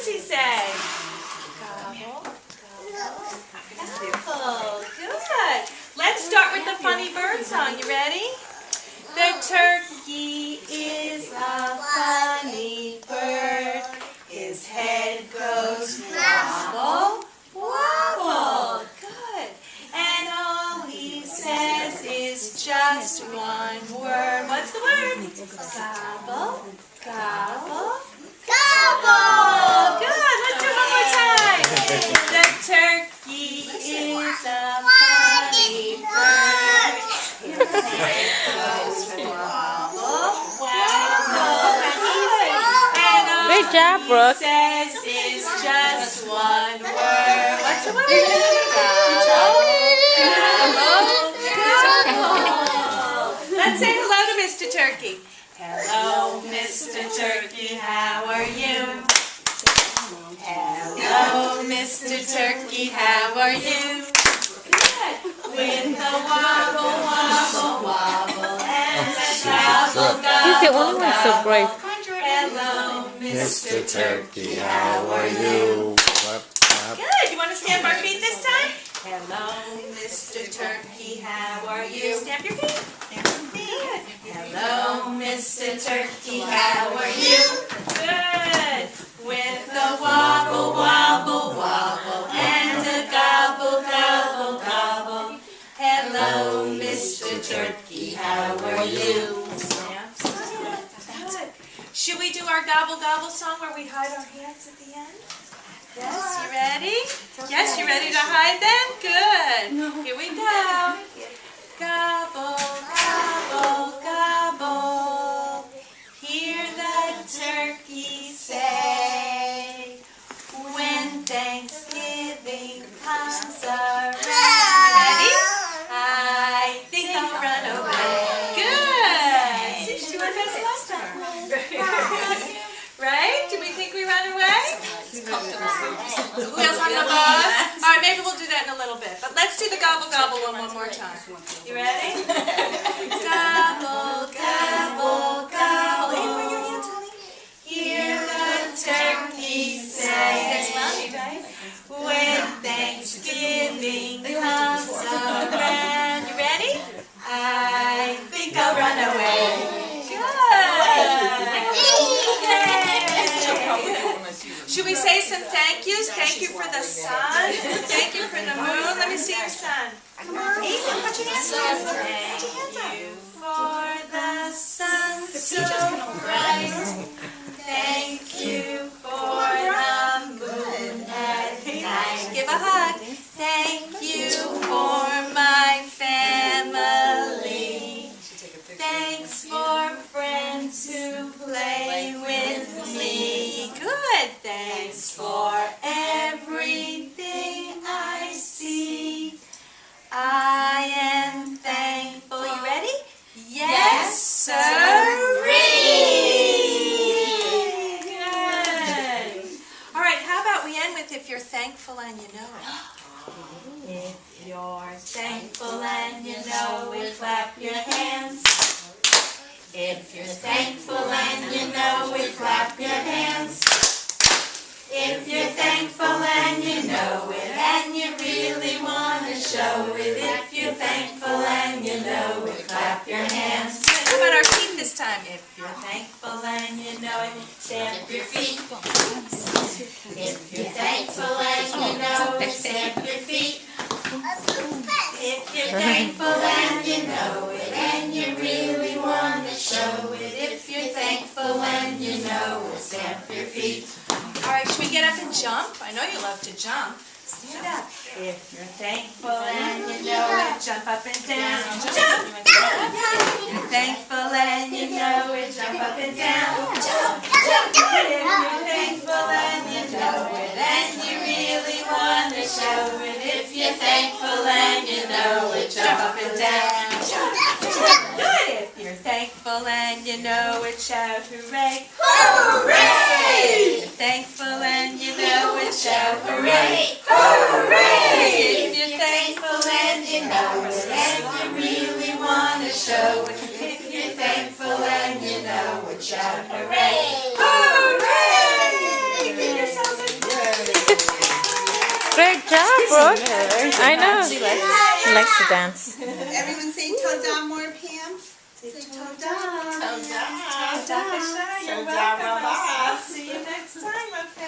does he say? Gobble, gobble, gobble. Good. Let's start with the funny bird song. You ready? The turkey is a funny bird. His head goes wobble, wobble. Good. And all he says is just one word. What's the word? Gobble, gobble, gobble. Good. Let's do it one more time. The turkey is a funny bird. His head goes wobble, wobble. And all Good job, Brooke. he says is just one word. What's the word? Gobble, gobble, gobble. Let's say hello to Mr. Turkey. Hello, Mr. Turkey, how are you? Hello, Mr. Turkey, how are you? Good. With the wobble, wobble, wobble, and the gobble, gobble, He's the only one so brave. Hello, Mr. Turkey, how are you? Clap, clap. Good. You want to stamp our feet this time? Hello, Mr. Turkey, how are you? Stamp your feet. Stamp your feet. Hello, Mr. Turkey, how are you? Good. With the wobble, wobble, wobble, and a gobble, gobble, gobble. Hello, Mr. Turkey, how are you? Stamp. Good. Should we do our gobble, gobble song where we hide our hands at the end? Yes, you ready? Yes, you ready to hide them? Good. Here we go. Gobble, gobble, gobble. Hear the turkey say, when Thanksgiving comes around. Ready? I think I'll run away. Good. See, she went best last time. Right? Do we think we run away? Who else on the bus? All right, maybe we'll do that in a little bit. But let's do the gobble gobble one more time. You ready? Gobble, gobble, gobble. Hey, bring your hands, honey. Hear the turkey say. There's mommy, right? When Thanksgiving comes around. You ready? I think I'll run away. Should we say some thank yous? Thank you for the sun. Thank you for the moon. Let me see your sun. Come on. Ethan, put your hands up. Thank you for the sun so bright. Thank you for the moon at night. Give a hug. Thank you for my family. Thanks for friends who play with me. Good. Thanks for everything I see. I am thankful. You ready? Yes, sirree. Good. All right, how about we end with if you're thankful and you know it. If you're thankful and you know it, clap your hands. If you're thankful and you know it, clap your hands. If you're thankful and you know it, and you really want to show it. If you're thankful and you know it, clap your hands. How about our feet this time? If you're thankful and you know it, stamp your feet. If you're thankful and you know it, stamp your feet. If you're thankful and you know it, and you really want to show it. If you're thankful and you know it, stamp your feet. All right, should we get up and jump? I know you love to jump. Stand up. If you're thankful and you know it, jump up and down. Jump! If you're thankful and you know it, jump up and down. Jump! Jump! If you're thankful and you know it, and you really want to show it. If you're thankful and you know it, jump up and down. Jump! Jump! Good! If you're thankful and you know it, shout hooray! Hooray! If you're thankful and you know it, shout hooray! Hooray! If you're thankful and you know it, and you really want to show it. If you're thankful and you know it, shout hooray! Hooray! Give yourselves Great job, Brooke. I know. She likes to dance. Everyone say ta-da more, Pam. Say ta-da. Ta-da. You're welcome. I'll see you next time, okay?